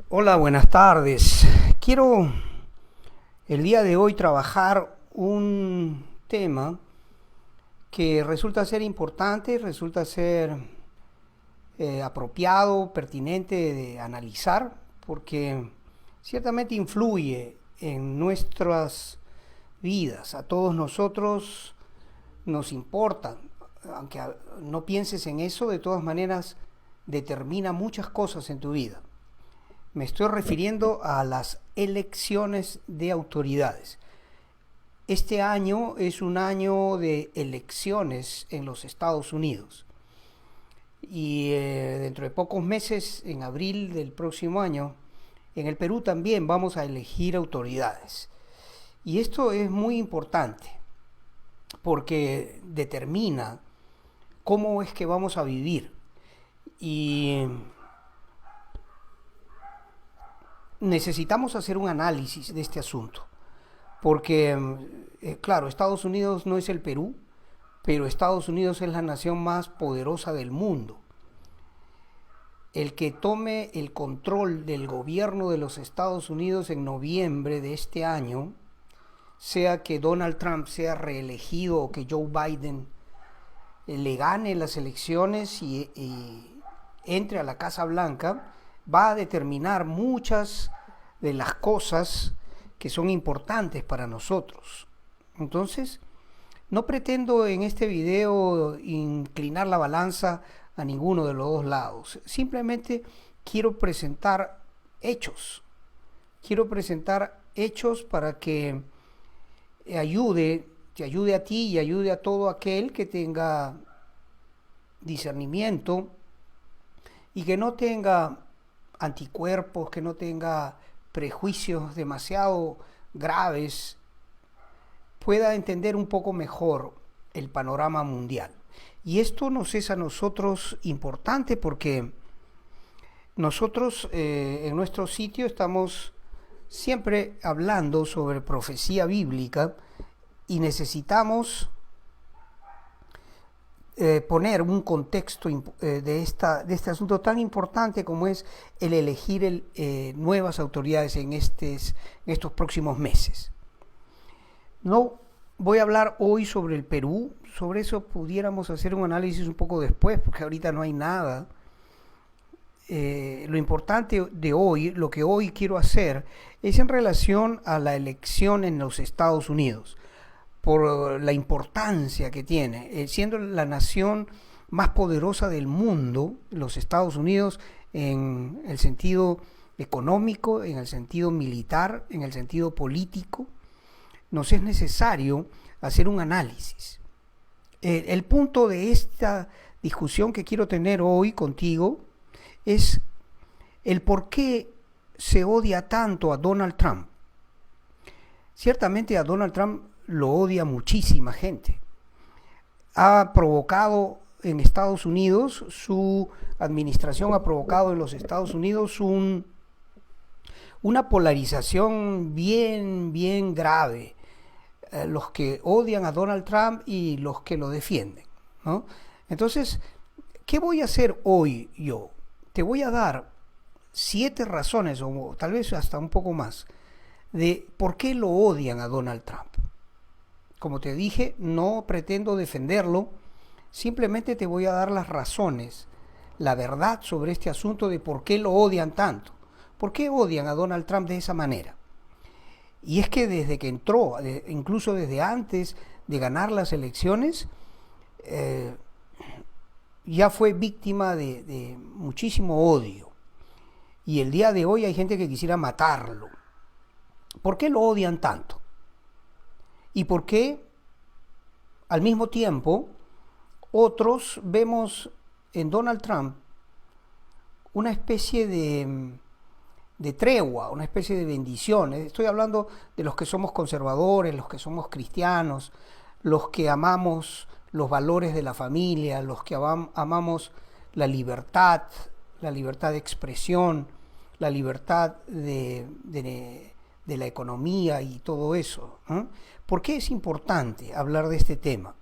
Hola, buenas tardes. Quiero el día de hoy trabajar un tema que resulta ser importante, resulta ser apropiado, pertinente de analizar, porque ciertamente influye en nuestras vidas. A todos nosotros nos importa, aunque no pienses en eso, de todas maneras determina muchas cosas en tu vida. Me estoy refiriendo a las elecciones de autoridades. Este año es un año de elecciones en los Estados Unidos. Y dentro de pocos meses, en abril del próximo año, en el Perú también vamos a elegir autoridades. Y esto es muy importante porque determina cómo es que vamos a vivir. Y necesitamos hacer un análisis de este asunto, porque, claro, Estados Unidos no es el Perú, pero Estados Unidos es la nación más poderosa del mundo. El que tome el control del gobierno de los Estados Unidos en noviembre de este año, sea que Donald Trump sea reelegido o que Joe Biden le gane las elecciones y entre a la Casa Blanca, va a determinar muchas de las cosas que son importantes para nosotros. Entonces, no pretendo en este video inclinar la balanza a ninguno de los dos lados. Simplemente quiero presentar hechos. Quiero presentar hechos para que te ayude a ti y ayude a todo aquel que tenga discernimiento y que no tenga anticuerpos, que no tenga prejuicios demasiado graves, pueda entender un poco mejor el panorama mundial. Y esto nos es a nosotros importante porque nosotros en nuestro sitio estamos siempre hablando sobre profecía bíblica y necesitamos poner un contexto de este asunto tan importante como es el elegir nuevas autoridades en estos próximos meses. No voy a hablar hoy sobre el Perú, sobre eso pudiéramos hacer un análisis un poco después, porque ahorita no hay nada. Lo importante de hoy, lo que hoy quiero hacer, es en relación a la elección en los Estados Unidos, por la importancia que tiene, siendo la nación más poderosa del mundo, los Estados Unidos, en el sentido económico, en el sentido militar, en el sentido político, nos es necesario hacer un análisis. El punto de esta discusión que quiero tener hoy contigo es el por qué se odia tanto a Donald Trump. Ciertamente a Donald Trump lo odia muchísima gente. Ha provocado en Estados Unidos, su administración ha provocado en los Estados Unidos una polarización bien grave. Los que odian a Donald Trump y los que lo defienden, ¿no? Entonces, ¿qué voy a hacer hoy yo? Te voy a dar 7 razones, o tal vez hasta un poco más, de por qué lo odian a Donald Trump. Como te dije, no pretendo defenderlo, simplemente te voy a dar las razones, la verdad sobre este asunto de por qué lo odian tanto. ¿Por qué odian a Donald Trump de esa manera? Y es que desde que entró, incluso desde antes de ganar las elecciones, ya fue víctima de muchísimo odio. Y el día de hoy hay gente que quisiera matarlo. ¿Por qué lo odian tanto? ¿Y por qué al mismo tiempo otros vemos en Donald Trump una especie de tregua, una especie de bendición? Estoy hablando de los que somos conservadores, los que somos cristianos, los que amamos los valores de la familia, los que amamos la libertad de expresión, la libertad de la economía y todo eso. ¿Por qué es importante hablar de este tema?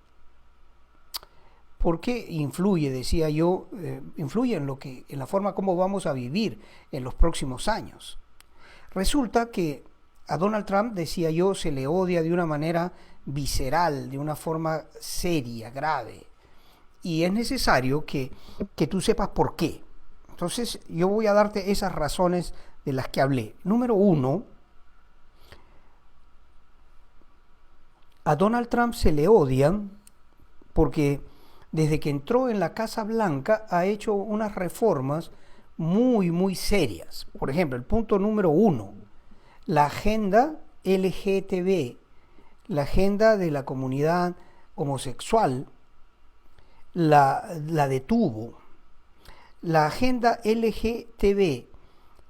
porque influye, decía yo, influye en la forma como vamos a vivir en los próximos años. Resulta que a Donald Trump, decía yo, se le odia de una manera visceral, de una forma seria, grave. Y es necesario que tú sepas por qué. Entonces, yo voy a darte esas razones de las que hablé. Número uno, a Donald Trump se le odia porque desde que entró en la Casa Blanca ha hecho unas reformas muy, muy serias. Por ejemplo, el punto número uno, la agenda LGTB, la agenda de la comunidad homosexual, la detuvo. La agenda LGTB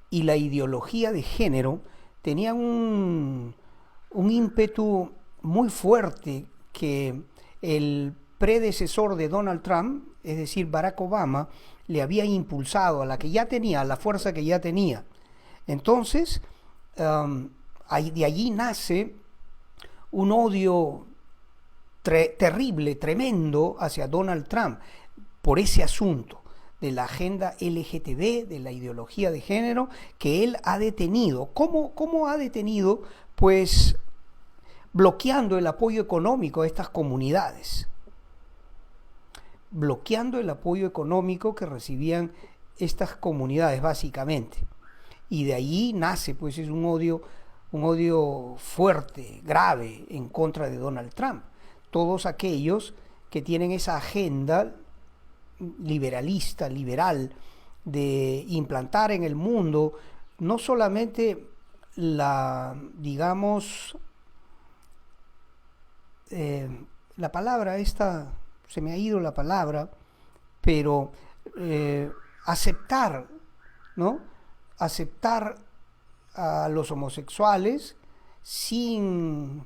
y la ideología de género tenían un ímpetu muy fuerte que el predecesor de Donald Trump, es decir, Barack Obama, le había impulsado a la que ya tenía, a la fuerza que ya tenía. Entonces, de allí nace un odio terrible, tremendo hacia Donald Trump por ese asunto de la agenda LGTB, de la ideología de género que él ha detenido. ¿Cómo ha detenido? Pues bloqueando el apoyo económico a estas comunidades, bloqueando el apoyo económico que recibían estas comunidades básicamente. Y de ahí nace, pues, es un odio fuerte, grave en contra de Donald Trump. Todos aquellos que tienen esa agenda liberalista, liberal, de implantar en el mundo no solamente la palabra esta, se me ha ido la palabra, pero aceptar, ¿no? Aceptar a los homosexuales sin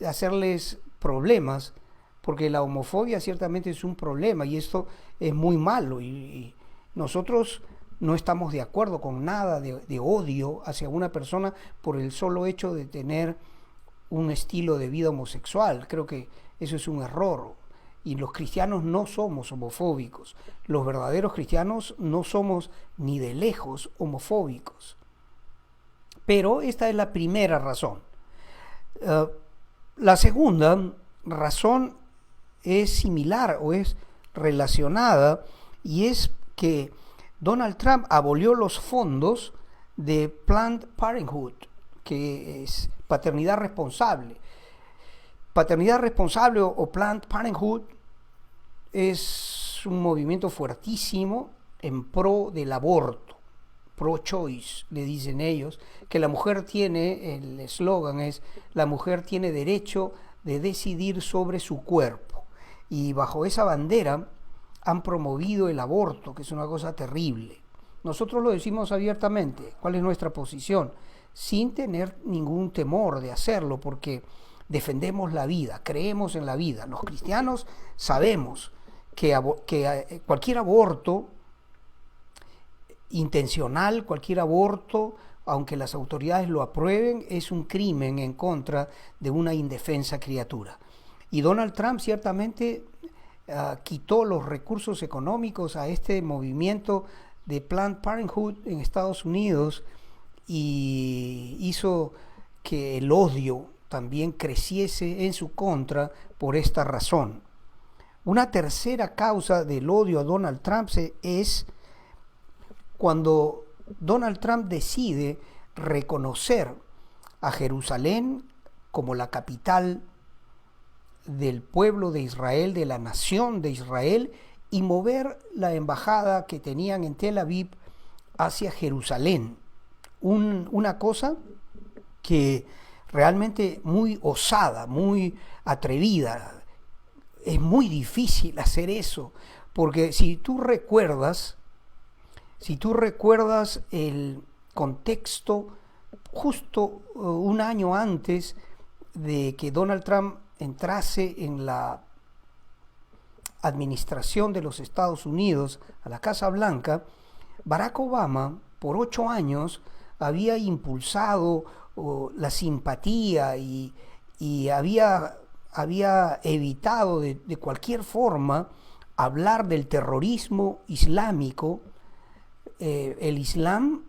hacerles problemas, porque la homofobia ciertamente es un problema y esto es muy malo y nosotros no estamos de acuerdo con nada de odio hacia una persona por el solo hecho de tener un estilo de vida homosexual. Creo que eso es un error y los cristianos no somos homofóbicos. Los verdaderos cristianos no somos ni de lejos homofóbicos. Pero esta es la primera razón. La segunda razón es similar o es relacionada y es que Donald Trump abolió los fondos de Planned Parenthood, que es paternidad responsable. Paternidad responsable o Planned Parenthood es un movimiento fuertísimo en pro del aborto, pro-choice, le dicen ellos, que la mujer tiene, el eslogan es, la mujer tiene derecho de decidir sobre su cuerpo. Y bajo esa bandera han promovido el aborto, que es una cosa terrible. Nosotros lo decimos abiertamente, cuál es nuestra posición, sin tener ningún temor de hacerlo, porque defendemos la vida, creemos en la vida. Los cristianos sabemos que cualquier aborto intencional, cualquier aborto, aunque las autoridades lo aprueben, es un crimen en contra de una indefensa criatura. Y Donald Trump ciertamente quitó los recursos económicos a este movimiento de Planned Parenthood en Estados Unidos y hizo que el odio también creciese en su contra por esta razón. Una tercera causa del odio a Donald Trump es cuando Donald Trump decide reconocer a Jerusalén como la capital del pueblo de Israel, de la nación de Israel, y mover la embajada que tenían en Tel Aviv hacia Jerusalén. Una cosa que realmente muy osada, muy atrevida. Es muy difícil hacer eso, porque si tú recuerdas el contexto justo un año antes de que Donald Trump entrase en la administración de los Estados Unidos a la Casa Blanca, Barack Obama por 8 años había impulsado la simpatía y había evitado de cualquier forma hablar del terrorismo islámico, el Islam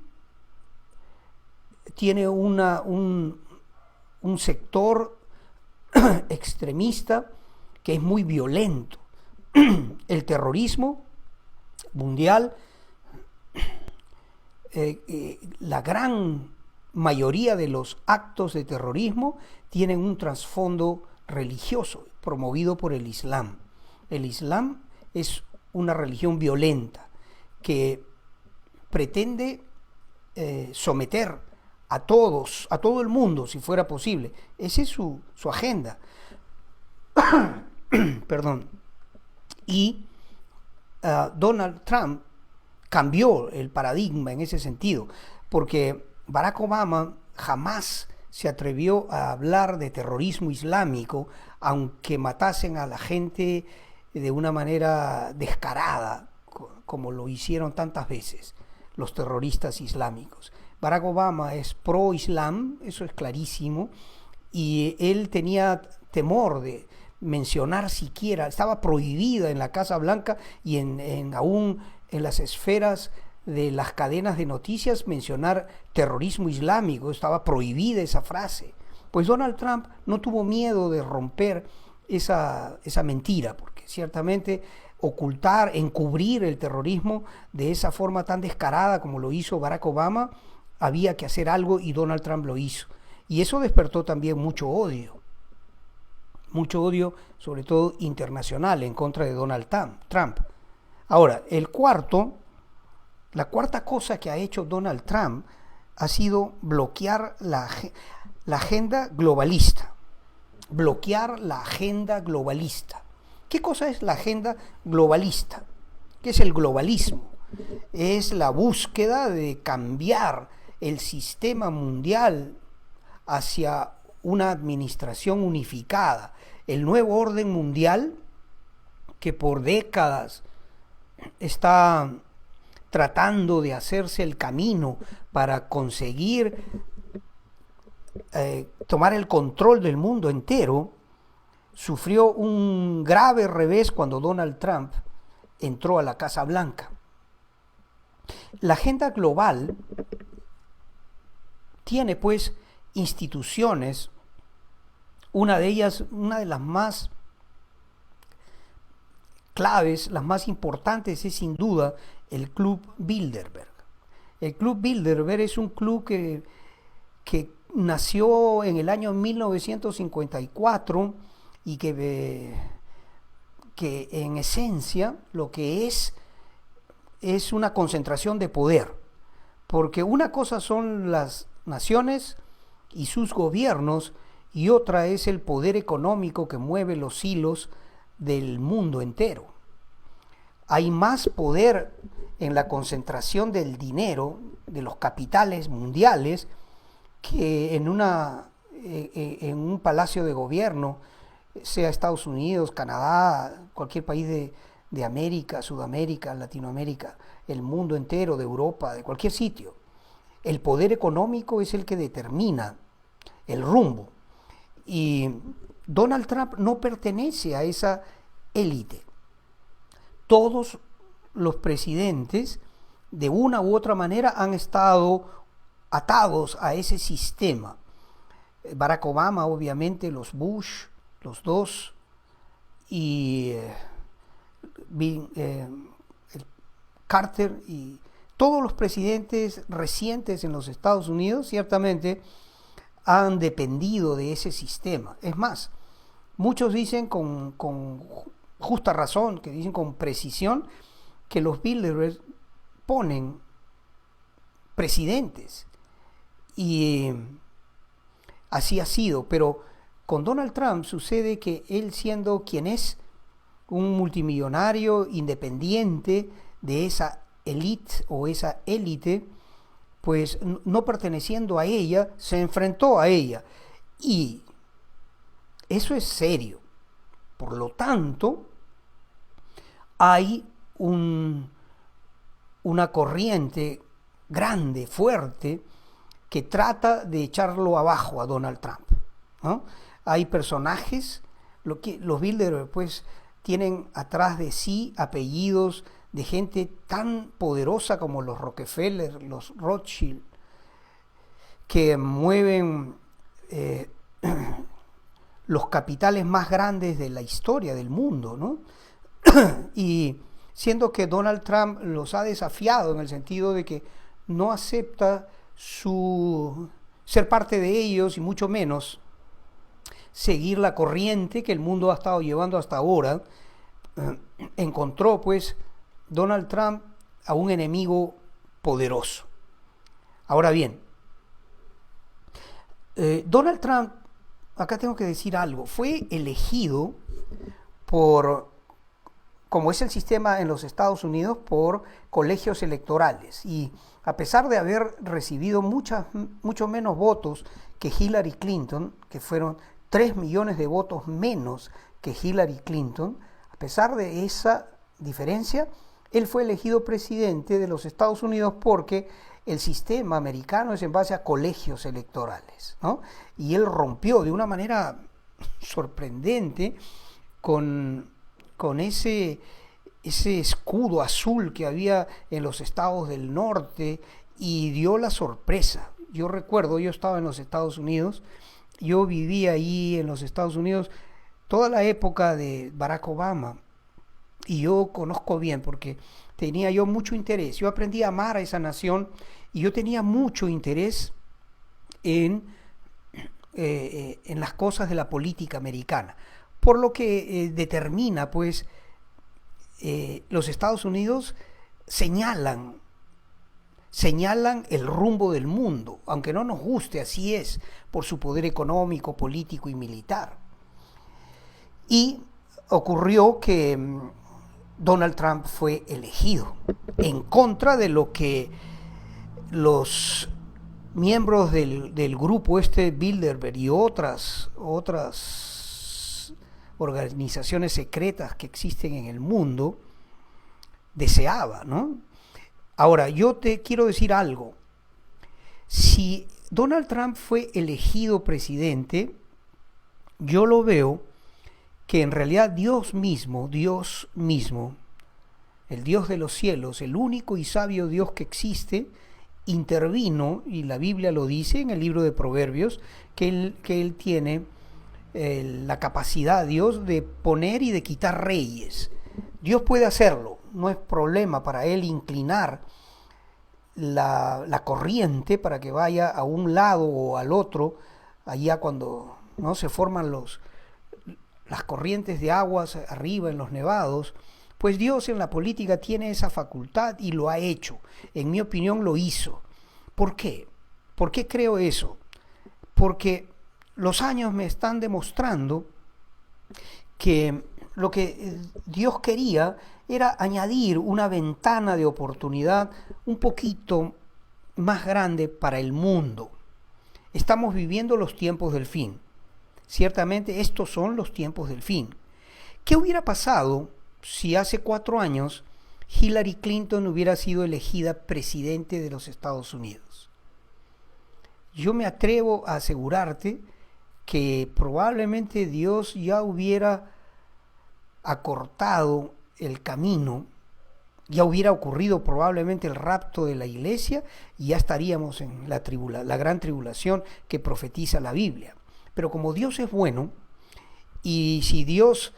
tiene un sector extremista que es muy violento. El terrorismo mundial, la gran mayoría de los actos de terrorismo tienen un trasfondo religioso promovido por el Islam. El Islam es una religión violenta que pretende someter a todos, a todo el mundo, si fuera posible. Esa es su agenda. Perdón. Y Donald Trump cambió el paradigma en ese sentido, porque Barack Obama jamás se atrevió a hablar de terrorismo islámico, aunque matasen a la gente de una manera descarada, como lo hicieron tantas veces los terroristas islámicos. Barack Obama es pro-islam, eso es clarísimo, y él tenía temor de mencionar siquiera, estaba prohibida en la Casa Blanca y aún en las esferas de las cadenas de noticias mencionar terrorismo islámico, estaba prohibida esa frase. Pues Donald Trump no tuvo miedo de romper esa mentira, porque ciertamente ocultar, encubrir el terrorismo de esa forma tan descarada como lo hizo Barack Obama, había que hacer algo y Donald Trump lo hizo. Y eso despertó también mucho odio sobre todo internacional en contra de Donald Trump. Ahora, la cuarta cosa que ha hecho Donald Trump ha sido bloquear la agenda globalista. Bloquear la agenda globalista. ¿Qué cosa es la agenda globalista? ¿Qué es el globalismo? Es la búsqueda de cambiar el sistema mundial hacia una administración unificada, el nuevo orden mundial que por décadas está tratando de hacerse el camino para conseguir tomar el control del mundo entero, sufrió un grave revés cuando Donald Trump entró a la Casa Blanca. La agenda global tiene pues instituciones, una de ellas, una de las más claves, las más importantes, es sin duda el Club Bilderberg. El Club Bilderberg es un club que nació en el año 1954 y que en esencia lo que es una concentración de poder, porque una cosa son las naciones y sus gobiernos y otra es el poder económico que mueve los hilos del mundo entero. Hay más poder en la concentración del dinero, de los capitales mundiales, que en un palacio de gobierno, sea Estados Unidos, Canadá, cualquier país de América, Sudamérica, Latinoamérica, el mundo entero, de Europa, de cualquier sitio. El poder económico es el que determina el rumbo. Y Donald Trump no pertenece a esa élite. Todos los presidentes, de una u otra manera, han estado atados a ese sistema. Barack Obama, obviamente, los Bush, los dos, y Carter, y todos los presidentes recientes en los Estados Unidos, ciertamente, han dependido de ese sistema. Es más, muchos dicen con justa razón, que dicen con precisión, que los Bilderberg ponen presidentes. Y así ha sido, pero con Donald Trump sucede que él, siendo quien es, un multimillonario independiente de esa élite o esa élite, pues no perteneciendo a ella, se enfrentó a ella. Y eso es serio. Por lo tanto, hay una corriente grande, fuerte, que trata de echarlo abajo a Donald Trump, ¿no? Hay personajes, los Bilderberg pues tienen atrás de sí apellidos de gente tan poderosa como los Rockefeller, los Rothschild, que mueven los capitales más grandes de la historia del mundo, ¿no? Y siendo que Donald Trump los ha desafiado en el sentido de que no acepta ser parte de ellos y mucho menos seguir la corriente que el mundo ha estado llevando hasta ahora, encontró pues Donald Trump a un enemigo poderoso. Ahora bien, Donald Trump, acá tengo que decir algo, fue elegido como es el sistema en los Estados Unidos, por colegios electorales. Y a pesar de haber recibido mucho menos votos que Hillary Clinton, que fueron 3 millones de votos menos que Hillary Clinton, a pesar de esa diferencia, él fue elegido presidente de los Estados Unidos porque el sistema americano es en base a colegios electorales, ¿no? Y él rompió de una manera sorprendente con ese escudo azul que había en los estados del norte y dio la sorpresa. Yo recuerdo, yo estaba en los Estados Unidos, yo viví ahí en los Estados Unidos toda la época de Barack Obama y yo conozco bien porque tenía yo mucho interés. Yo aprendí a amar a esa nación y yo tenía mucho interés en las cosas de la política americana, por lo que determina, pues, los Estados Unidos señalan el rumbo del mundo, aunque no nos guste, así es, por su poder económico, político y militar. Y ocurrió que Donald Trump fue elegido en contra de lo que los miembros del grupo Bilderberg y otras organizaciones secretas que existen en el mundo deseaba, ¿no? Ahora, yo te quiero decir algo. Si Donald Trump fue elegido presidente, yo lo veo que en realidad Dios mismo, el Dios de los cielos, el único y sabio Dios que existe, intervino, y la Biblia lo dice en el libro de Proverbios, que él tiene la capacidad, Dios, de poner y de quitar reyes. Dios puede hacerlo, no es problema para él inclinar la corriente para que vaya a un lado o al otro, allá cuando no se forman las corrientes de aguas arriba en los nevados. Pues Dios en la política tiene esa facultad y lo ha hecho. En mi opinión lo hizo. ¿Por qué? ¿Por qué creo eso? Porque los años me están demostrando que lo que Dios quería era añadir una ventana de oportunidad un poquito más grande para el mundo. Estamos viviendo los tiempos del fin. Ciertamente estos son los tiempos del fin. ¿Qué hubiera pasado si hace 4 años Hillary Clinton hubiera sido elegida presidente de los Estados Unidos? Yo me atrevo a asegurarte que probablemente Dios ya hubiera acortado el camino, ya hubiera ocurrido probablemente el rapto de la iglesia y ya estaríamos en la gran tribulación que profetiza la Biblia. Pero como Dios es bueno, y si Dios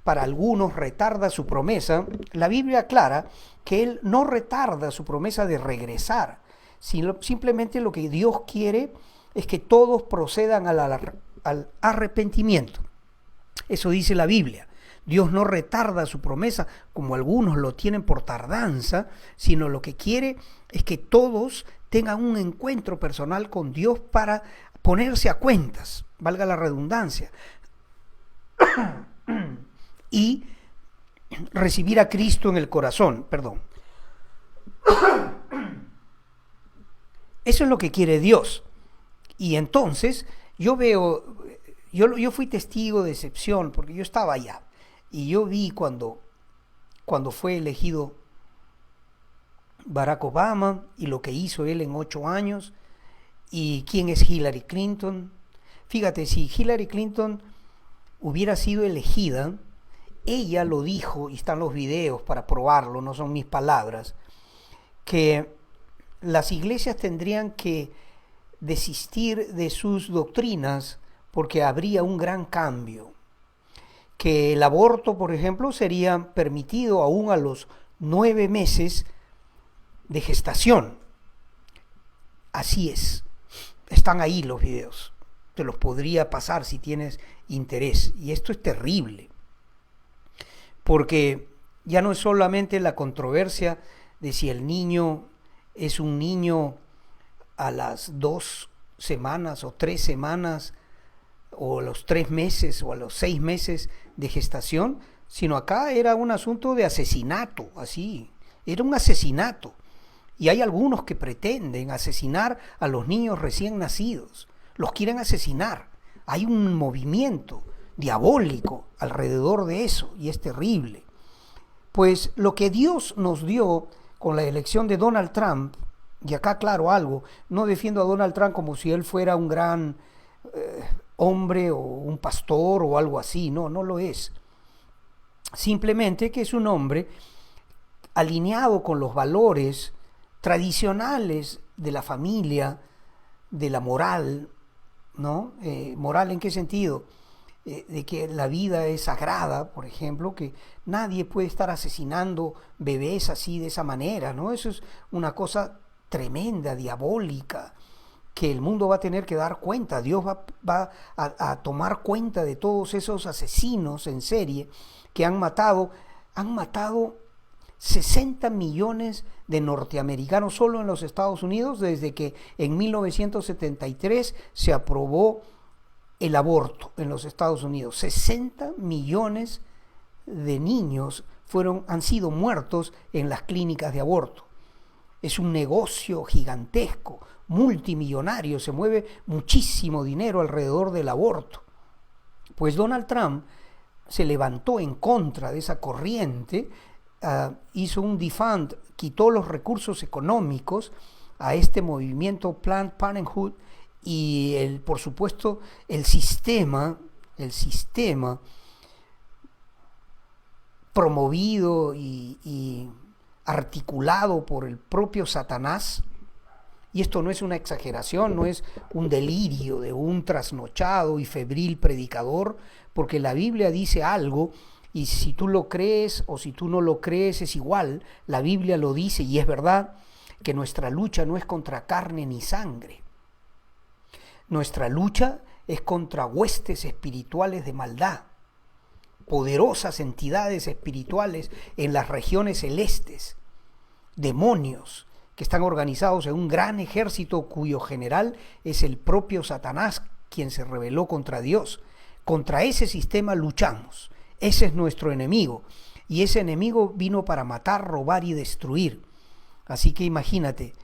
para algunos retarda su promesa, la Biblia aclara que Él no retarda su promesa de regresar, sino simplemente lo que Dios quiere es que todos procedan al arrepentimiento. Eso dice la Biblia. Dios no retarda su promesa como algunos lo tienen por tardanza, sino lo que quiere es que todos tengan un encuentro personal con Dios para ponerse a cuentas, valga la redundancia, y recibir a Cristo en el corazón, Eso es lo que quiere Dios. Y entonces yo fui testigo de excepción, porque yo estaba allá, y yo vi cuando fue elegido Barack Obama y lo que hizo él en 8 años, y quién es Hillary Clinton. Fíjate, si Hillary Clinton hubiera sido elegida, ella lo dijo, y están los videos para probarlo, no son mis palabras, que las iglesias tendrían que desistir de sus doctrinas porque habría un gran cambio. Que el aborto, por ejemplo, sería permitido aún a los 9 meses de gestación. Así es. Están ahí los videos. Te los podría pasar si tienes interés. Y esto es terrible. Porque ya no es solamente la controversia de si el niño es un niño a las 2 semanas o 3 semanas o a los 3 meses o a los 6 meses de gestación, sino acá era un asunto de asesinato, así, era un asesinato. Y hay algunos que pretenden asesinar a los niños recién nacidos, los quieren asesinar. Hay un movimiento diabólico alrededor de eso y es terrible. Pues lo que Dios nos dio con la elección de Donald Trump, y acá claro algo, no defiendo a Donald Trump como si él fuera un gran hombre o un pastor o algo así, no lo es. Simplemente que es un hombre alineado con los valores tradicionales de la familia, de la moral, ¿no? ¿Moral en qué sentido? De que la vida es sagrada, por ejemplo, que nadie puede estar asesinando bebés así de esa manera, ¿no? Eso es una cosa tremenda, diabólica, que el mundo va a tener que dar cuenta. Dios va a tomar cuenta de todos esos asesinos en serie que han matado 60 millones de norteamericanos solo en los Estados Unidos desde que en 1973 se aprobó el aborto en los Estados Unidos. 60 millones de niños han sido muertos en las clínicas de aborto. Es un negocio gigantesco, multimillonario, se mueve muchísimo dinero alrededor del aborto. Pues Donald Trump se levantó en contra de esa corriente, hizo un defund, quitó los recursos económicos a este movimiento Planned Parenthood y por supuesto el sistema promovido y articulado por el propio Satanás. Y esto no es una exageración, no es un delirio de un trasnochado y febril predicador, porque la Biblia dice algo y si tú lo crees o si tú no lo crees es igual. La Biblia lo dice y es verdad que nuestra lucha no es contra carne ni sangre. Nuestra lucha es contra huestes espirituales de maldad, poderosas entidades espirituales en las regiones celestes, demonios que están organizados en un gran ejército cuyo general es el propio Satanás, quien se rebeló contra Dios. Contra ese sistema luchamos. Ese es nuestro enemigo. Y ese enemigo vino para matar, robar y destruir. Así que imagínate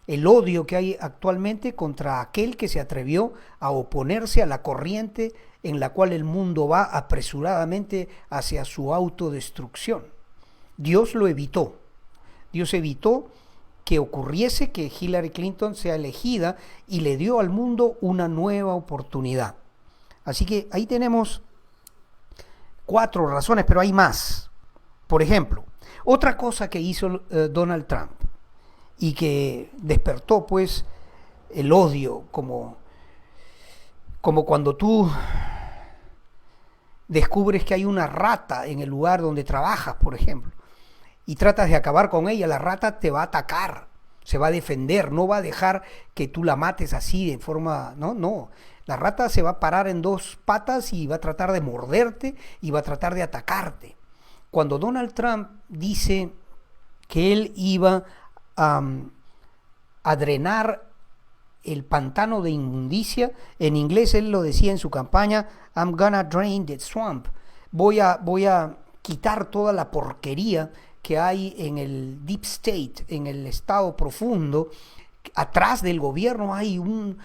el odio que hay actualmente contra aquel que se atrevió a oponerse a la corriente en la cual el mundo va apresuradamente hacia su autodestrucción. Dios lo evitó. Dios evitó que ocurriese que Hillary Clinton sea elegida y le dio al mundo una nueva oportunidad. Así que ahí tenemos 4 razones, pero hay más. Por ejemplo, otra cosa que hizo Donald Trump y que despertó pues el odio, como cuando tú descubres que hay una rata en el lugar donde trabajas, por ejemplo, y tratas de acabar con ella, la rata te va a atacar, se va a defender, no va a dejar que tú la mates así de forma, no, la rata se va a parar en 2 patas y va a tratar de morderte y va a tratar de atacarte. Cuando Donald Trump dice que él iba a drenar el pantano de inmundicia, en inglés él lo decía en su campaña, I'm gonna drain the swamp, voy a quitar toda la porquería que hay en el deep state, en el estado profundo. Atrás del gobierno hay un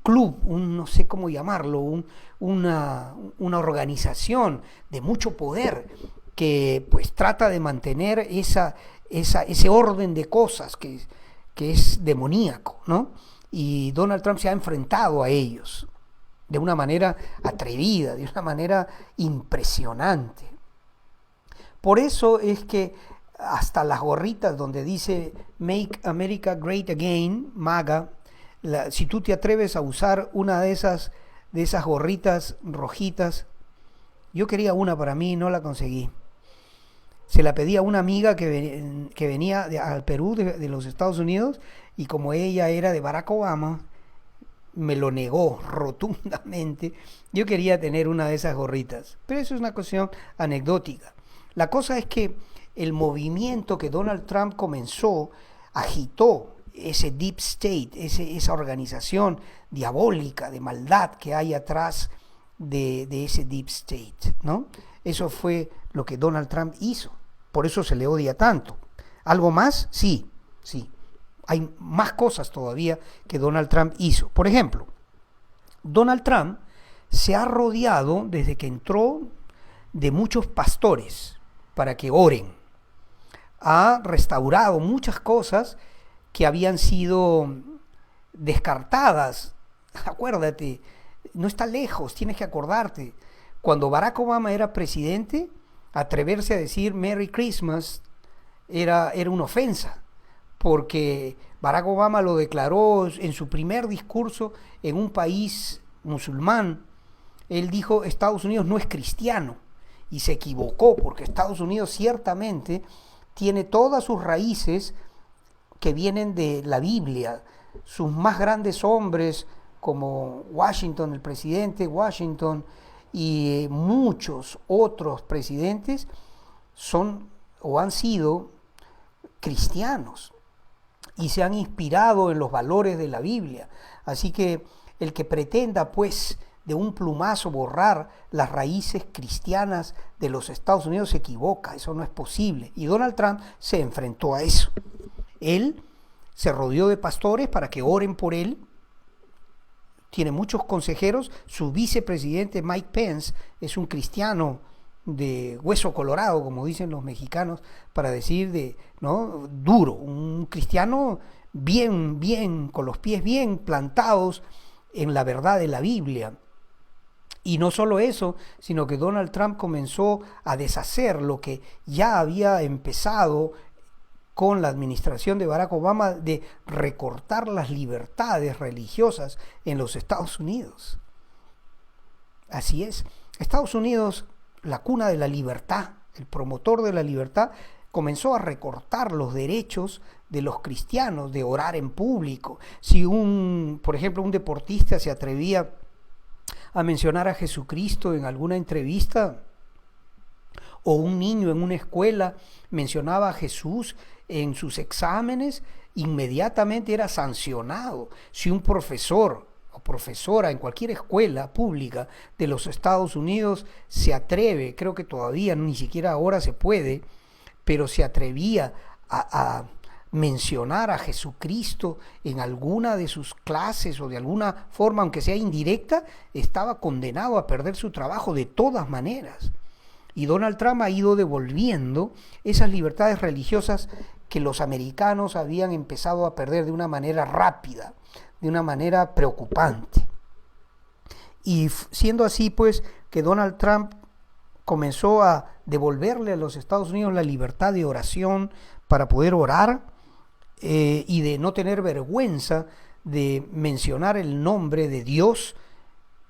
club, no sé cómo llamarlo, una organización de mucho poder que pues trata de mantener ese orden de cosas que es demoníaco, ¿no? Y Donald Trump se ha enfrentado a ellos. de una manera atrevida, de una manera impresionante. Por eso es que hasta las gorritas donde dice Make America Great Again, MAGA, si tú te atreves a usar una de esas gorritas rojitas, yo quería una para mí y no la conseguí. Se la pedí a una amiga que venía al Perú de los Estados Unidos, y como ella era de Barack Obama, me lo negó rotundamente. Yo quería tener una de esas gorritas, pero eso es una cuestión anecdótica. La cosa es que el movimiento que Donald Trump comenzó agitó ese deep state, esa organización diabólica de maldad que hay atrás de ese deep state, ¿no? Eso fue lo que Donald Trump hizo. Por eso se le odia tanto. ¿Algo más? Sí. Hay más cosas todavía que Donald Trump hizo. Por ejemplo, Donald Trump se ha rodeado, desde que entró, de muchos pastores para que oren. Ha restaurado muchas cosas que habían sido descartadas. Acuérdate, no está lejos, tienes que acordarte. Cuando Barack Obama era presidente, atreverse a decir Merry Christmas era una ofensa, porque Barack Obama lo declaró en su primer discurso en un país musulmán. Él dijo, Estados Unidos no es cristiano, y se equivocó, porque Estados Unidos ciertamente tiene todas sus raíces que vienen de la Biblia. Sus más grandes hombres, como Washington, el presidente Washington, y muchos otros presidentes, son o han sido cristianos y se han inspirado en los valores de la Biblia. Así que el que pretenda, pues, de un plumazo borrar las raíces cristianas de los Estados Unidos se equivoca. Eso no es posible. Y Donald Trump se enfrentó a eso. Él se rodeó de pastores para que oren por él. Tiene muchos consejeros. Su vicepresidente Mike Pence es un cristiano de hueso colorado, como dicen los mexicanos, para decir ¿no? Duro, un cristiano bien, con los pies bien plantados en la verdad de la Biblia. Y no solo eso, sino que Donald Trump comenzó a deshacer lo que ya había empezado con la administración de Barack Obama, de recortar las libertades religiosas en los Estados Unidos. Así es. Estados Unidos, la cuna de la libertad, el promotor de la libertad, comenzó a recortar los derechos de los cristianos de orar en público. Si por ejemplo, un deportista se atrevía a mencionar a Jesucristo en alguna entrevista, o un niño en una escuela mencionaba a Jesús en sus exámenes, inmediatamente era sancionado. Si un profesor o profesora en cualquier escuela pública de los Estados Unidos se atreve, creo que todavía ni siquiera ahora se puede, pero se atrevía a mencionar a Jesucristo en alguna de sus clases o de alguna forma, aunque sea indirecta, estaba condenado a perder su trabajo de todas maneras. Y Donald Trump ha ido devolviendo esas libertades religiosas que los americanos habían empezado a perder de una manera rápida, de una manera preocupante. Y siendo así, pues, que Donald Trump comenzó a devolverle a los Estados Unidos la libertad de oración para poder orar, y de no tener vergüenza de mencionar el nombre de Dios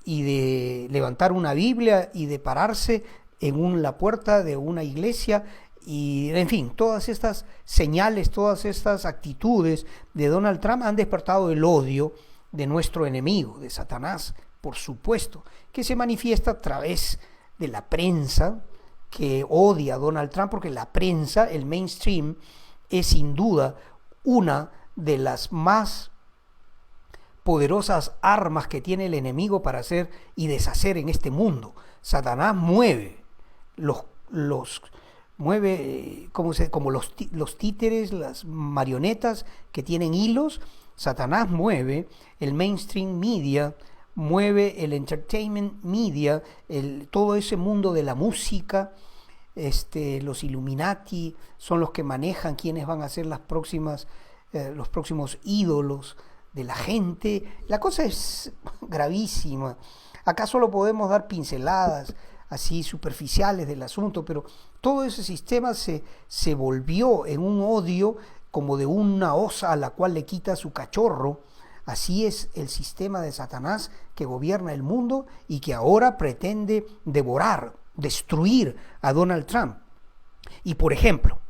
y de levantar una Biblia y de pararse en la puerta de una iglesia, y en fin, todas estas señales, todas estas actitudes de Donald Trump han despertado el odio de nuestro enemigo, de Satanás, por supuesto, que se manifiesta a través de la prensa, que odia a Donald Trump, porque la prensa, el mainstream, es sin duda una de las más poderosas armas que tiene el enemigo para hacer y deshacer en este mundo. Satanás mueve mueve como los títeres, las marionetas que tienen hilos. Satanás mueve el mainstream media, mueve el entertainment media, todo ese mundo de la música. Los Illuminati son los que manejan quiénes van a ser los próximos ídolos de la gente. La cosa es gravísima. Acá solo podemos dar pinceladas así superficiales del asunto, pero todo ese sistema se volvió en un odio como de una osa a la cual le quita su cachorro. Así es el sistema de Satanás que gobierna el mundo y que ahora pretende devorar, destruir a Donald Trump. Y por ejemplo,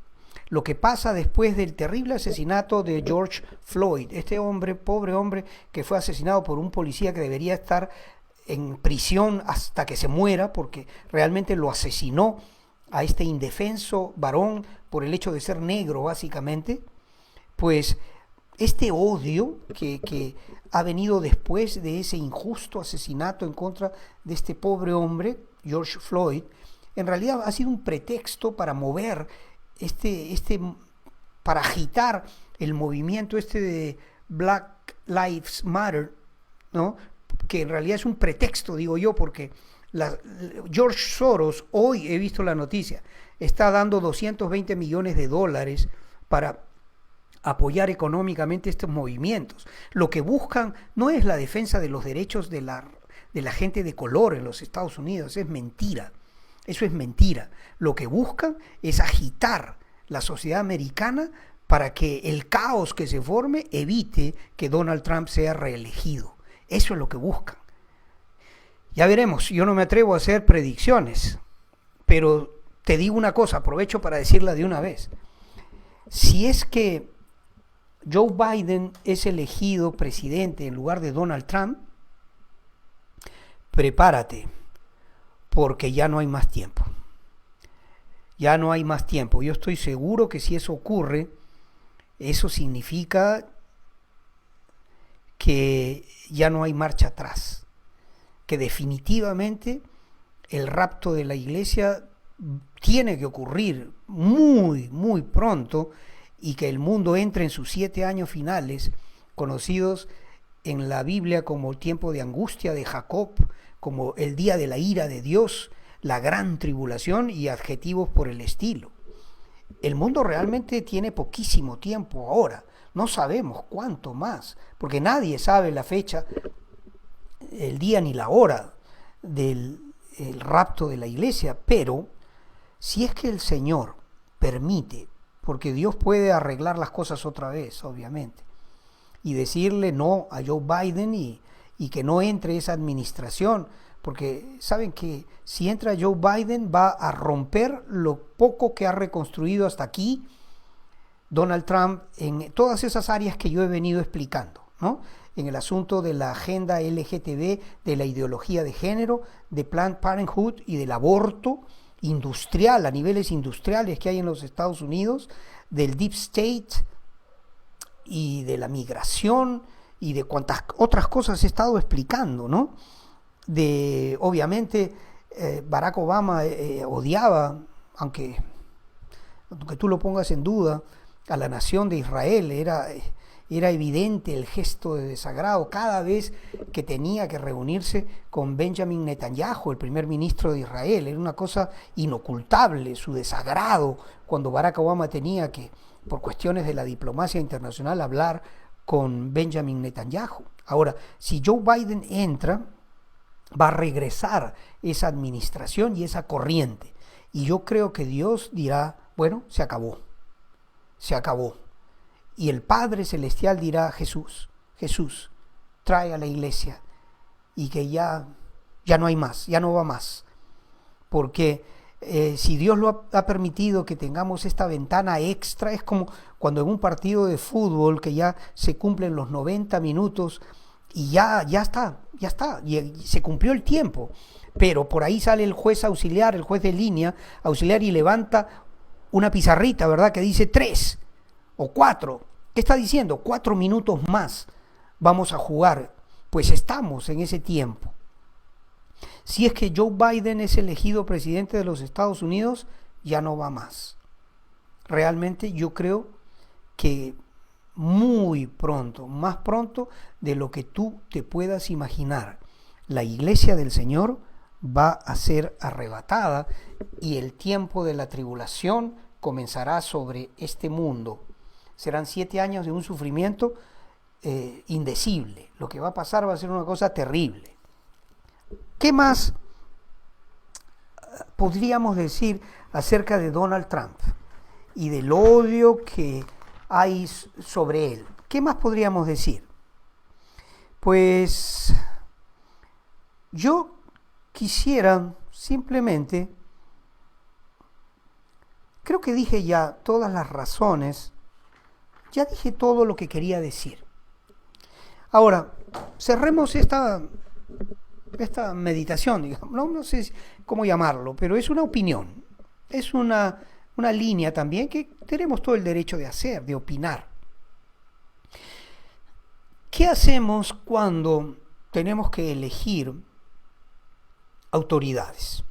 lo que pasa después del terrible asesinato de George Floyd, este hombre, pobre hombre, que fue asesinado por un policía que debería estar en prisión hasta que se muera, porque realmente lo asesinó a este indefenso varón por el hecho de ser negro, básicamente. Pues este odio que ha venido después de ese injusto asesinato en contra de este pobre hombre, George Floyd, en realidad ha sido un pretexto para mover para agitar el movimiento de Black Lives Matter, ¿no? Que en realidad es un pretexto, digo yo, porque George Soros, hoy he visto la noticia, está dando 220 millones de dólares para apoyar económicamente estos movimientos. Lo que buscan no es la defensa de los derechos de la gente de color en los Estados Unidos, es mentira. Eso es mentira. Lo que buscan es agitar la sociedad americana para que el caos que se forme evite que Donald Trump sea reelegido. Eso es lo que buscan. Ya veremos, yo no me atrevo a hacer predicciones, pero te digo una cosa, aprovecho para decirla de una vez. Si es que Joe Biden es elegido presidente en lugar de Donald Trump, prepárate, porque ya no hay más tiempo. Ya no hay más tiempo. Yo estoy seguro que si eso ocurre, eso significa que ya no hay marcha atrás, que definitivamente el rapto de la iglesia tiene que ocurrir muy, muy pronto y que el mundo entre en sus 7 años finales, conocidos en la Biblia como el tiempo de angustia de Jacob, como el día de la ira de Dios, la gran tribulación y adjetivos por el estilo. El mundo realmente tiene poquísimo tiempo ahora, no sabemos cuánto más, porque nadie sabe la fecha, el día ni la hora del rapto de la iglesia, pero si es que el Señor permite, porque Dios puede arreglar las cosas otra vez, obviamente, y decirle no a Joe Biden y que no entre esa administración, porque saben que si entra Joe Biden va a romper lo poco que ha reconstruido hasta aquí Donald Trump en todas esas áreas que yo he venido explicando, ¿no? En el asunto de la agenda LGTB, de la ideología de género, de Planned Parenthood y del aborto industrial, a niveles industriales que hay en los Estados Unidos, del Deep State y de la migración y de cuantas otras cosas he estado explicando, ¿no? De, obviamente, Barack Obama odiaba, aunque tú lo pongas en duda, a la nación de Israel. Era evidente el gesto de desagrado cada vez que tenía que reunirse con Benjamin Netanyahu, el primer ministro de Israel. Era una cosa inocultable su desagrado cuando Barack Obama tenía que, por cuestiones de la diplomacia internacional, hablar con Benjamin Netanyahu. Ahora, si Joe Biden entra, va a regresar esa administración y esa corriente. Y yo creo que Dios dirá, bueno, se acabó. Se acabó. Y el Padre Celestial dirá, Jesús, trae a la iglesia y que ya no hay más, ya no va más. Porque si Dios lo ha permitido que tengamos esta ventana extra, es como cuando en un partido de fútbol que ya se cumplen los 90 minutos y ya está, y se cumplió el tiempo. Pero por ahí sale el juez auxiliar, el juez de línea auxiliar y levanta una pizarrita, ¿verdad? Que dice 3 o 4. ¿Qué está diciendo? 4 minutos más vamos a jugar. Pues estamos en ese tiempo. Si es que Joe Biden es elegido presidente de los Estados Unidos, ya no va más. Realmente yo creo que muy pronto, más pronto de lo que tú te puedas imaginar, la iglesia del Señor va a ser arrebatada y el tiempo de la tribulación comenzará sobre este mundo. Serán 7 años de un sufrimiento indecible. Lo que va a pasar va a ser una cosa terrible. ¿Qué más podríamos decir acerca de Donald Trump y del odio que hay sobre él? ¿Qué más podríamos decir? Pues yo quisiera simplemente, creo que dije ya todas las razones, ya dije todo lo que quería decir. Ahora, cerremos esta meditación, digamos. No sé cómo llamarlo, pero es una opinión, es una línea también que tenemos todo el derecho de hacer, de opinar. ¿Qué hacemos cuando tenemos que elegir autoridades?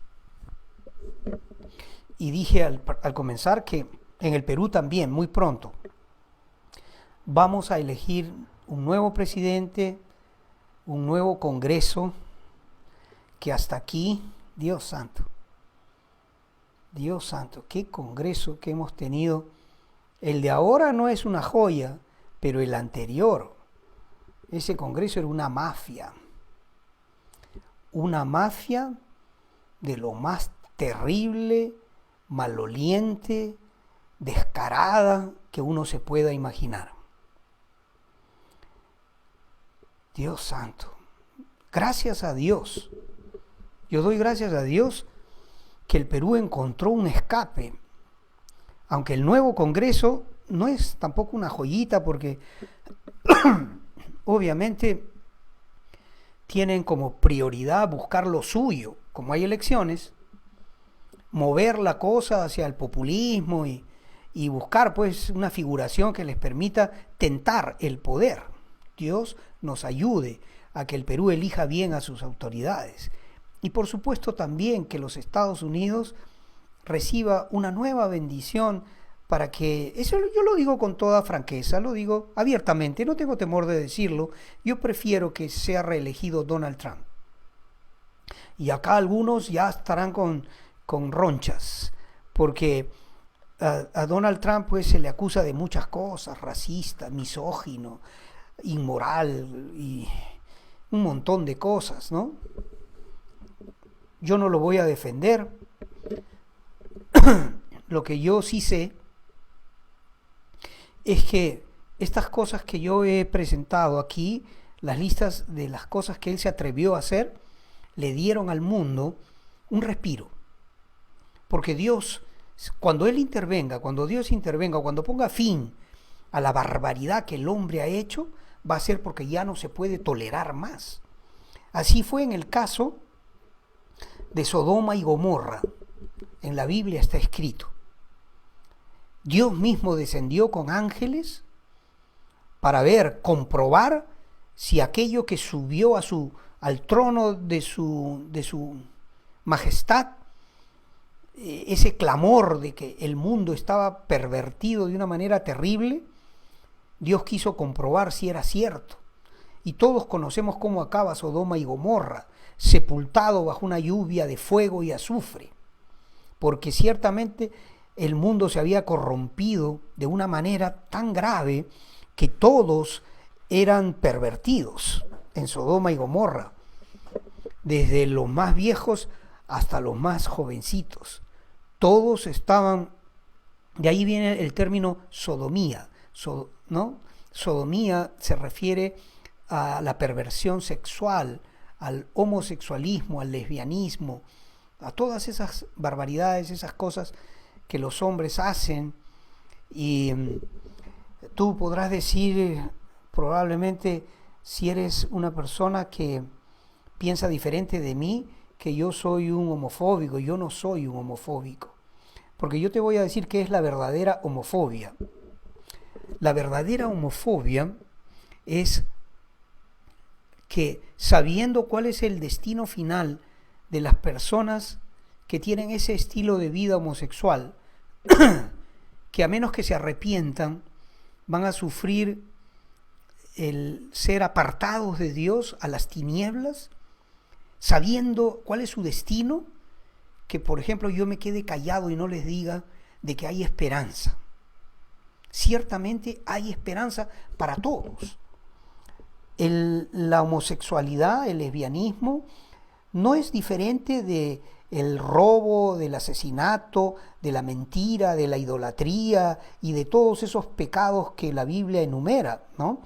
Y dije al comenzar que en el Perú también, muy pronto, vamos a elegir un nuevo presidente, un nuevo Congreso, que hasta aquí, Dios santo, qué Congreso que hemos tenido. El de ahora no es una joya, pero el anterior, ese Congreso era una mafia de lo más terrible, maloliente, descarada que uno se pueda imaginar. Dios santo, gracias a Dios, yo doy gracias a Dios que el Perú encontró un escape, aunque el nuevo Congreso no es tampoco una joyita, porque obviamente tienen como prioridad buscar lo suyo, como hay elecciones, mover la cosa hacia el populismo y buscar pues una figuración que les permita tentar el poder. Dios nos ayude a que el Perú elija bien a sus autoridades. Y por supuesto también que los Estados Unidos reciba una nueva bendición para que, eso yo lo digo con toda franqueza, lo digo abiertamente, no tengo temor de decirlo, yo prefiero que sea reelegido Donald Trump. Y acá algunos ya estarán con ronchas, porque a Donald Trump pues se le acusa de muchas cosas, racista, misógino, inmoral y un montón de cosas, ¿no? Yo no lo voy a defender. Lo que yo sí sé es que estas cosas que yo he presentado aquí, las listas de las cosas que él se atrevió a hacer, le dieron al mundo un respiro. Porque Dios, cuando Dios intervenga, cuando ponga fin a la barbaridad que el hombre ha hecho, va a ser porque ya no se puede tolerar más. Así fue en el caso de Sodoma y Gomorra. En la Biblia está escrito. Dios mismo descendió con ángeles para comprobar si aquello que subió al trono de su majestad, ese clamor de que el mundo estaba pervertido de una manera terrible, Dios quiso comprobar si era cierto. Y todos conocemos cómo acaba Sodoma y Gomorra, sepultado bajo una lluvia de fuego y azufre, porque ciertamente el mundo se había corrompido de una manera tan grave que todos eran pervertidos en Sodoma y Gomorra, desde los más viejos hasta los más jovencitos. Todos estaban, de ahí viene el término sodomía, ¿no? Sodomía se refiere a la perversión sexual, al homosexualismo, al lesbianismo, a todas esas barbaridades, esas cosas que los hombres hacen. Y tú podrás decir, probablemente, si eres una persona que piensa diferente de mí, que yo soy un homofóbico. Yo no soy un homofóbico, porque yo te voy a decir qué es la verdadera homofobia. La verdadera homofobia es que, sabiendo cuál es el destino final de las personas que tienen ese estilo de vida homosexual, que a menos que se arrepientan, van a sufrir el ser apartados de Dios a las tinieblas, sabiendo cuál es su destino, que por ejemplo yo me quede callado y no les diga de que hay esperanza. Ciertamente hay esperanza para todos, La homosexualidad, el lesbianismo, no es diferente de el robo, del asesinato, de la mentira, de la idolatría y de todos esos pecados que la Biblia enumera, ¿no?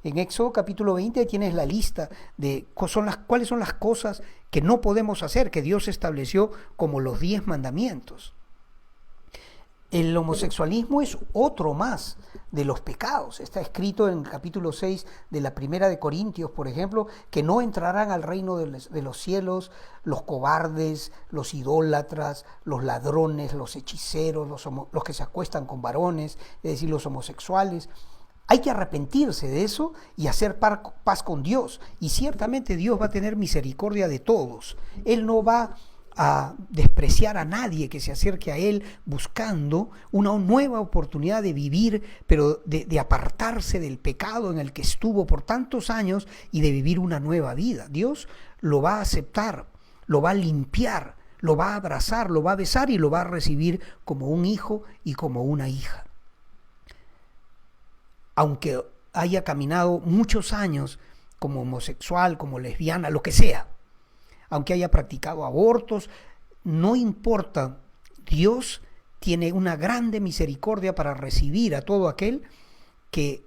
En Éxodo capítulo 20 tienes la lista de cuáles son las cosas que no podemos hacer, que Dios estableció como los 10 mandamientos. El homosexualismo es otro más de los pecados. Está escrito en el capítulo 6 de la Primera de Corintios, por ejemplo, que no entrarán al reino de los cielos los cobardes, los idólatras, los ladrones, los hechiceros, los que se acuestan con varones, es decir, los homosexuales. Hay que arrepentirse de eso y hacer paz con Dios. Y ciertamente Dios va a tener misericordia de todos. Él no va a despreciar a nadie que se acerque a Él buscando una nueva oportunidad de vivir, pero de apartarse del pecado en el que estuvo por tantos años y de vivir una nueva vida. Dios lo va a aceptar, lo va a limpiar, lo va a abrazar, lo va a besar y lo va a recibir como un hijo y como una hija. Aunque haya caminado muchos años como homosexual, como lesbiana, lo que sea, aunque haya practicado abortos, no importa, Dios tiene una grande misericordia para recibir a todo aquel que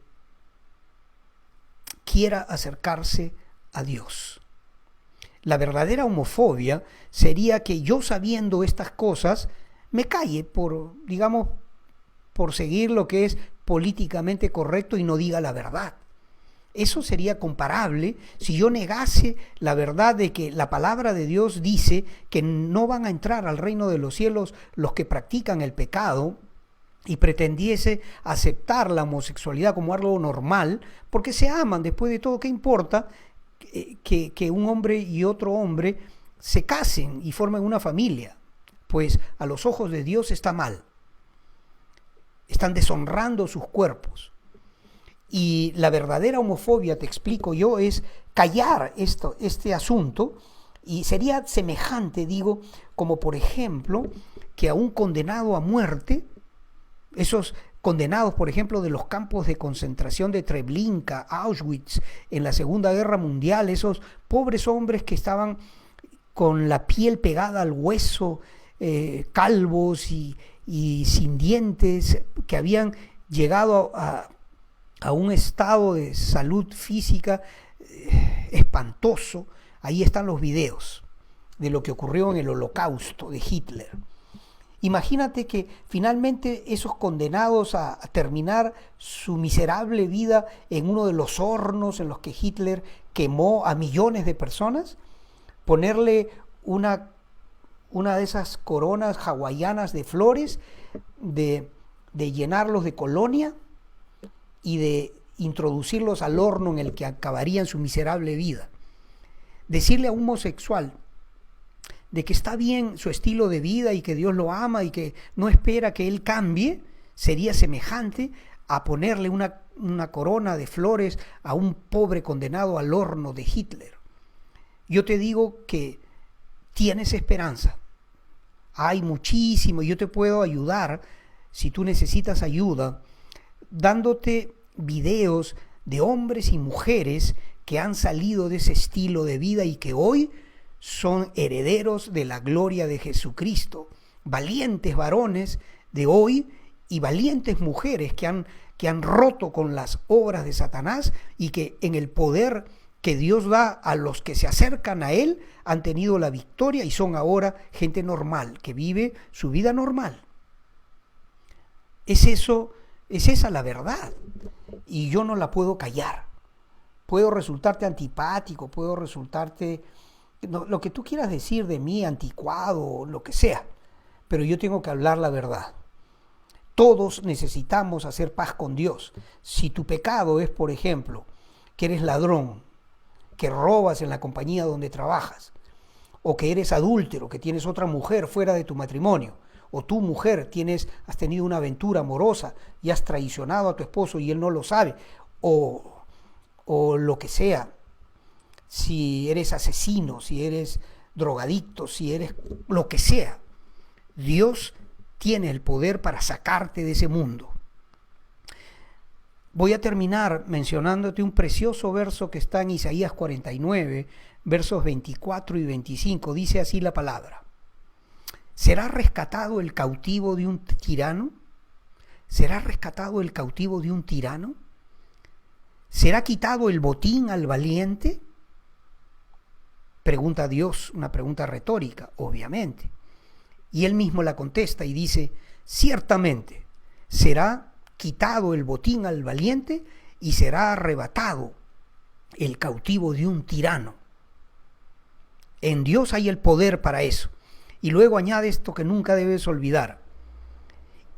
quiera acercarse a Dios. La verdadera homofobia sería que yo, sabiendo estas cosas, me calle por seguir lo que es políticamente correcto y no diga la verdad. Eso sería comparable si yo negase la verdad de que la palabra de Dios dice que no van a entrar al reino de los cielos los que practican el pecado, y pretendiese aceptar la homosexualidad como algo normal, porque se aman. Después de todo, ¿qué importa que un hombre y otro hombre se casen y formen una familia? Pues a los ojos de Dios está mal. Están deshonrando sus cuerpos. Y la verdadera homofobia, te explico yo, es callar este asunto, y sería semejante, como por ejemplo, que a un condenado a muerte, esos condenados, por ejemplo, de los campos de concentración de Treblinka, Auschwitz, en la Segunda Guerra Mundial, esos pobres hombres que estaban con la piel pegada al hueso, calvos y sin dientes, que habían llegado a un estado de salud física espantoso. Ahí están los videos de lo que ocurrió en el Holocausto de Hitler. Imagínate que finalmente esos condenados a terminar su miserable vida en uno de los hornos en los que Hitler quemó a millones de personas, ponerle una de esas coronas hawaianas de flores, de llenarlos de colonia y de introducirlos al horno en el que acabarían su miserable vida. Decirle a un homosexual de que está bien su estilo de vida y que Dios lo ama y que no espera que él cambie, sería semejante a ponerle una corona de flores a un pobre condenado al horno de Hitler. Yo te digo que tienes esperanza. Hay muchísimo, yo te puedo ayudar si tú necesitas ayuda, dándote videos de hombres y mujeres que han salido de ese estilo de vida y que hoy son herederos de la gloria de Jesucristo, valientes varones de hoy y valientes mujeres que han roto con las obras de Satanás y que en el poder que Dios da a los que se acercan a Él han tenido la victoria y son ahora gente normal, que vive su vida normal. Es esa la verdad, y yo no la puedo callar. Puedo resultarte antipático, puedo resultarte lo que tú quieras decir de mí, anticuado, lo que sea, pero yo tengo que hablar la verdad. Todos necesitamos hacer paz con Dios. Si tu pecado es, por ejemplo, que eres ladrón, que robas en la compañía donde trabajas, o que eres adúltero, que tienes otra mujer fuera de tu matrimonio, o tu mujer has tenido una aventura amorosa y has traicionado a tu esposo y él no lo sabe, o lo que sea, si eres asesino, si eres drogadicto, si eres lo que sea, Dios tiene el poder para sacarte de ese mundo. voy a terminar mencionándote un precioso verso que está en Isaías 49, versos 24 y 25. Dice así la palabra: ¿será rescatado el cautivo de un tirano? ¿Será rescatado el cautivo de un tirano? ¿Será quitado el botín al valiente? Pregunta Dios, una pregunta retórica, obviamente. Y él mismo la contesta y dice: ciertamente será quitado el botín al valiente y será arrebatado el cautivo de un tirano. En Dios hay el poder para eso. Y luego añade esto que nunca debes olvidar: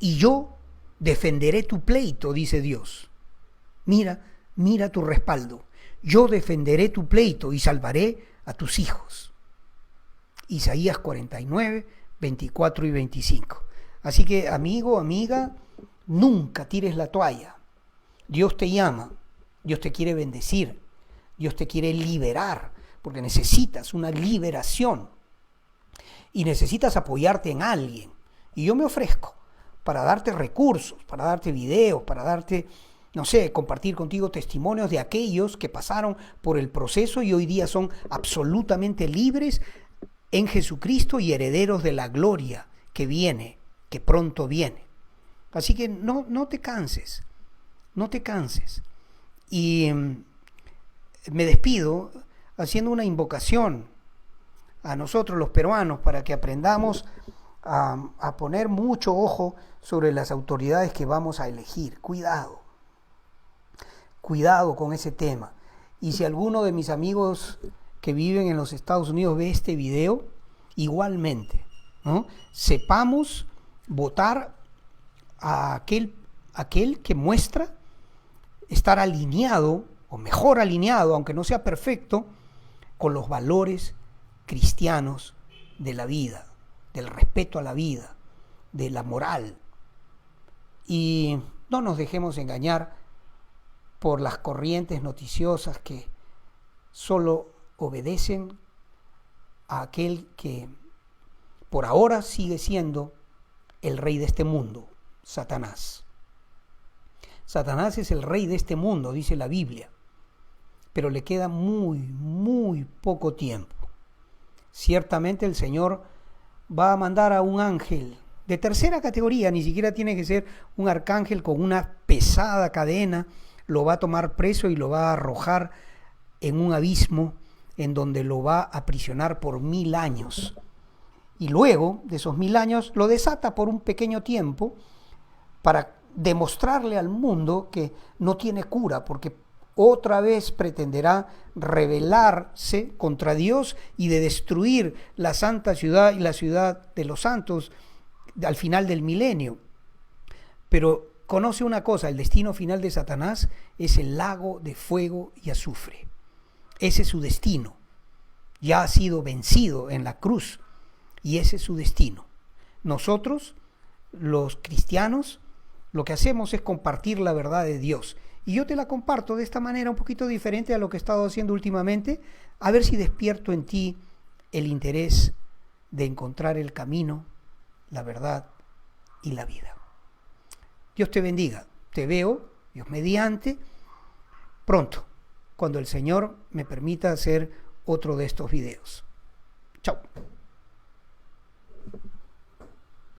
y yo defenderé tu pleito, dice Dios. Mira tu respaldo. Yo defenderé tu pleito y salvaré a tus hijos. Isaías 49, 24 y 25. Así que, amigo, amiga, nunca tires la toalla. Dios te llama, Dios te quiere bendecir, Dios te quiere liberar, porque necesitas una liberación y necesitas apoyarte en alguien. Y yo me ofrezco para darte recursos, para darte videos, para darte, no sé, compartir contigo testimonios de aquellos que pasaron por el proceso y hoy día son absolutamente libres en Jesucristo y herederos de la gloria que viene, que pronto viene. Así que no te canses, no te canses. Y me despido haciendo una invocación a nosotros los peruanos para que aprendamos a poner mucho ojo sobre las autoridades que vamos a elegir. Cuidado con ese tema. Y si alguno de mis amigos que viven en los Estados Unidos ve este video, igualmente, ¿no? Sepamos votar a aquel que muestra estar alineado, o mejor alineado, aunque no sea perfecto, con los valores cristianos de la vida, del respeto a la vida, de la moral. Y no nos dejemos engañar por las corrientes noticiosas que solo obedecen a aquel que por ahora sigue siendo el rey de este mundo, Satanás. Satanás es el rey de este mundo, dice la Biblia, pero le queda muy poco tiempo. Ciertamente el Señor va a mandar a un ángel de tercera categoría, ni siquiera tiene que ser un arcángel con una pesada cadena, lo va a tomar preso y lo va a arrojar en un abismo en donde lo va a aprisionar por 1000 años. Y luego de esos 1000 años lo desata por un pequeño tiempo para demostrarle al mundo que no tiene cura, porque otra vez pretenderá rebelarse contra Dios y de destruir la santa ciudad y la ciudad de los santos al final del milenio. Pero conoce una cosa: el destino final de Satanás es el lago de fuego y azufre. Ese es su destino. Ya ha sido vencido en la cruz y ese es su destino. Nosotros, los cristianos, lo que hacemos es compartir la verdad de Dios. Y yo te la comparto de esta manera un poquito diferente a lo que he estado haciendo últimamente, a ver si despierto en ti el interés de encontrar el camino, la verdad y la vida. Dios te bendiga. Te veo, Dios mediante, pronto, cuando el Señor me permita hacer otro de estos videos. Chao.